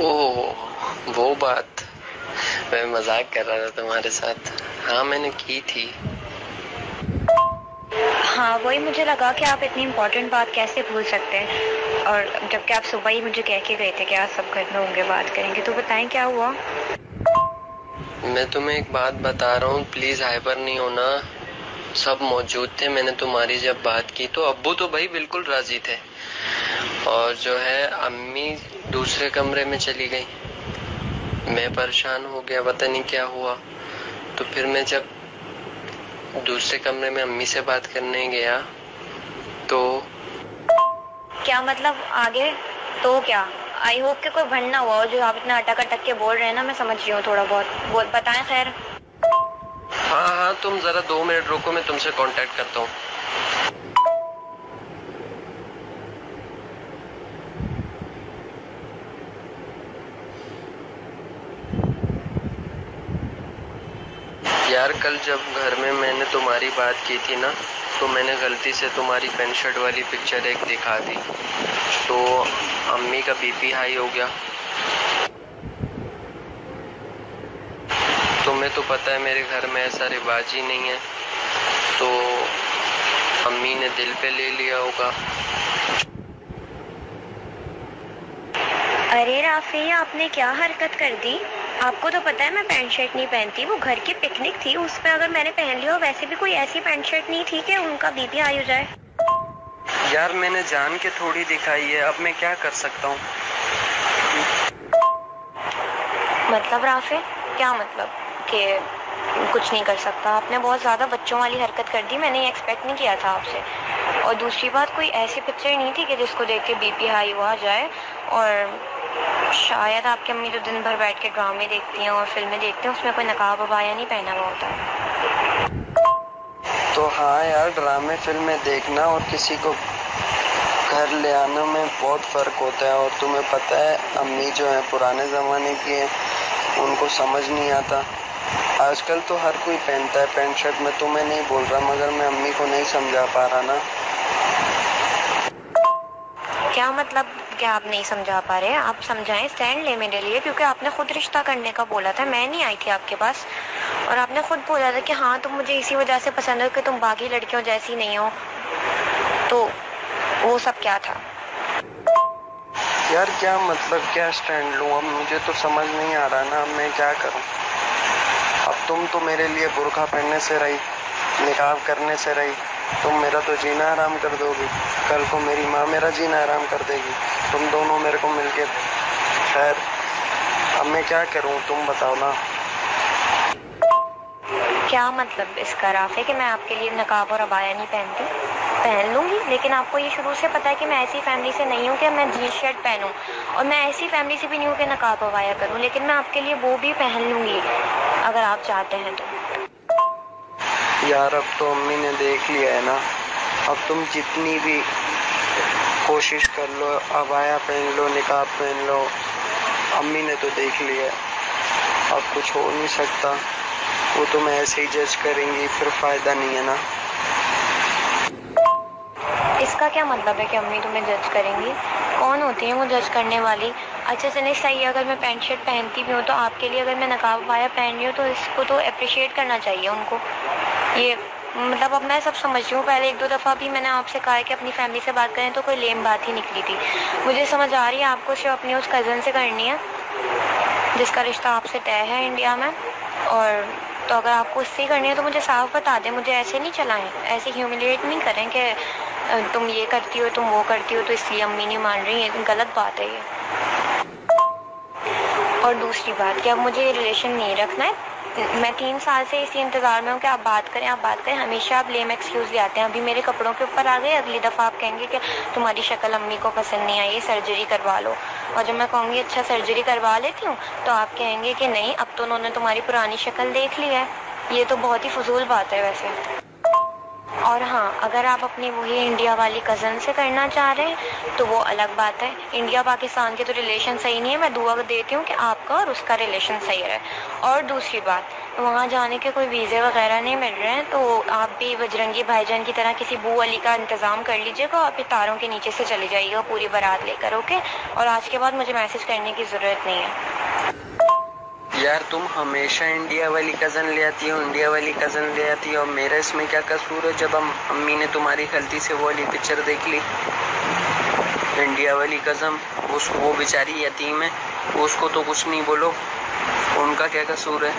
ओह, वो बात। मैं मजाक कर रहा था तुम्हारे साथ। हाँ, मैंने की थी। हाँ, वही मुझे लगा कि आप इतनी इम्पोर्टेंट बात कैसे भूल सकते हैं। और जबकि आप सुबह ही मुझे कह के गए थे कि आज सब घर में होंगे, बात करेंगे, तो बताएं क्या हुआ। मैं तुम्हें एक बात बता रहा हूँ, प्लीज हाइपर नहीं होना। सब मौजूद थे, मैंने तुम्हारी जब बात की तो अब्बू तो भाई बिल्कुल राजी थे। और जो है, अम्मी दूसरे कमरे में चली गई। मैं परेशान हो गया, पता नहीं क्या हुआ। तो फिर मैं जब दूसरे कमरे में अम्मी से बात करने गया तो क्या मतलब आगे? तो क्या? आई होप कि कोई भंड ना हुआ हो जो आप इतना अटक अटक के बोल रहे हैं ना। मैं समझ रही हूँ थोड़ा बहुत, बोल बताएं खैर। हाँ हाँ, तुम जरा 2 मिनट रुको, मैं तुमसे कांटेक्ट करता हूँ। यार, कल जब घर में मैंने तुम्हारी बात की थी ना, तो मैंने गलती से तुम्हारी पेंट शर्ट वाली पिक्चर एक दिखा दी, तो अम्मी का बीपी हाई हो गया। तुम्हें तो पता है मेरे घर में ऐसा रिवाज ही नहीं है, तो अम्मी ने दिल पे ले लिया होगा। अरे राफी, आपने क्या हरकत कर दी? आपको तो पता है मैं पैंट शर्ट नहीं पहनती। वो घर की पिकनिक थी, उसमें अगर मैंने पहन लिया। वैसे भी कोई ऐसी पैंट शर्ट नहीं थी कि उनका बीपी हाई हो जाए। यार, मैंने जान के थोड़ी दिखाई है, अब मैं क्या कर सकता हूँ। मतलब राफी, क्या मतलब कि कुछ नहीं कर सकता? आपने बहुत ज़्यादा बच्चों वाली हरकत कर दी। मैंने ये एक्सपेक्ट नहीं किया था आपसे। और दूसरी बात, कोई ऐसी पिक्चर नहीं थी कि जिसको देख के बीपी हाई हुआ जाए। और शायद आपकी अम्मी जो दिन भर बैठ के ड्रामे देखती हैं और फिल्में देखती हैं, उसमें कोई नकाब अबाया नहीं पहना हुआ होता। तो हाँ यार, ड्रामे फिल्में देखना और किसी को घर ले आने में बहुत फर्क होता है। और तुम्हें पता है, अम्मी जो है पुराने जमाने की है, उनको समझ नहीं आता। आजकल तो हर कोई पहनता है पैंट शर्ट। मैं तुम्हें नहीं बोल रहा, मगर मैं अम्मी को नहीं समझा पा रहा ना। क्या मतलब? क्या आप नहीं समझा पा रहे? आप समझाएं, स्टैंड ले मेरे लिए, क्योंकि आपने खुद रिश्ता करने का बोला था। मैं नहीं आई थी आपके पास। और आपने खुद बोला था कि हाँ, तुम मुझे इसी वजह से पसंद हो कि तुम बाकी लड़कियों जैसी नहीं हो। तो वो सब क्या था? यार, क्या मतलब, क्या स्टैंड लूं? अब मुझे तो समझ नहीं आ रहा ना, अब मैं क्या करूं। अब तुम तो मेरे लिए बुर्का पहनने से रही, निकाब करने से रही। तुम मेरा तो जीना आराम कर दोगी, कल को मेरी माँ मेरा जीना आराम कर देगी। तुम दोनों मेरे को मिलके। खैर, अब मैं क्या करूं, तुम बताओ ना। क्या मतलब इसका राफे कि मैं आपके लिए नकाब और अबाया नहीं पहनती? पहन लूंगी, लेकिन आपको ये शुरू से पता है कि मैं ऐसी फैमिली से नहीं हूँ कि मैं जीन्स शर्ट पहनूं। और मैं ऐसी फैमिली से भी नहीं हूँ कि नकाब अबाया करूँ। लेकिन मैं आपके लिए वो भी पहन लूंगी अगर आप चाहते हैं तो। यार, अब तो अम्मी ने देख लिया है ना। अब तुम जितनी भी कोशिश कर लो, अबाया पहन लो, निकाब पहन लो, अम्मी ने तो देख लिया है। अब कुछ हो नहीं सकता। वो तुम्हें ऐसे ही जज करेंगी, फिर फायदा नहीं है ना। इसका क्या मतलब है कि अम्मी तुम्हें जज करेंगी? कौन होती है वो जज करने वाली? अच्छा चलिए सही है, अगर मैं पैंट शर्ट पहनती भी हूँ तो आपके लिए अगर मैं नकाब अबाया पहन रही हूँ तो इसको तो अप्रिशिएट करना चाहिए उनको। ये मतलब अब मैं सब समझ रही हूँ। पहले 1-2 दफ़ा भी मैंने आपसे कहा है कि अपनी फैमिली से बात करें तो कोई लेम बात ही निकली थी। मुझे समझ आ रही है आपको सिर्फ अपनी उस कज़न से करनी है जिसका रिश्ता आपसे तय है इंडिया में। और तो अगर आपको उससे करनी है तो मुझे साफ बता दें, मुझे ऐसे नहीं चलाएं, ऐसे ह्यूमिलिएट नहीं करें कि तुम ये करती हो, तुम वो करती हो, तो इसलिए अम्मी नहीं मान रही है। गलत बात है ये। और दूसरी बात कि अब मुझे रिलेशन नहीं रखना है। मैं 3 साल से इसी इंतजार में हूँ कि आप बात करें, आप बात करें। हमेशा आप लेम एक्सक्यूज ले आते हैं। अभी मेरे कपड़ों के ऊपर आ गए, अगली दफ़ा आप कहेंगे कि तुम्हारी शक्ल अम्मी को पसंद नहीं आई, सर्जरी करवा लो। और जब मैं कहूँगी अच्छा सर्जरी करवा लेती हूँ, तो आप कहेंगे कि नहीं, अब तो उन्होंने तुम्हारी पुरानी शक्ल देख ली है। ये तो बहुत ही फजूल बात है वैसे। और हाँ, अगर आप अपनी वही इंडिया वाली कज़न से करना चाह रहे हैं तो वो अलग बात है। इंडिया पाकिस्तान के तो रिलेशन सही नहीं है। मैं दुआ देती हूँ कि आपका और उसका रिलेशन सही रहे। और दूसरी बात, वहाँ जाने के कोई वीज़े वगैरह नहीं मिल रहे हैं, तो आप भी बजरंगी भाईजान की तरह किसी बू अली का इंतज़ाम कर लीजिएगा। आप तारों के नीचे से चले जाइएगा पूरी बारात लेकर, ओके? और आज के बाद मुझे मैसेज करने की ज़रूरत नहीं है। यार तुम हमेशा इंडिया वाली कज़न ले आती हो, इंडिया वाली कज़न ले आती हो। मेरा इसमें क्या कसूर है जब अम्मी ने तुम्हारी गलती से वो वाली पिक्चर देख ली? इंडिया वाली कज़न, वो बेचारी यतीम है, उसको तो कुछ नहीं बोलो, उनका क्या कसूर है?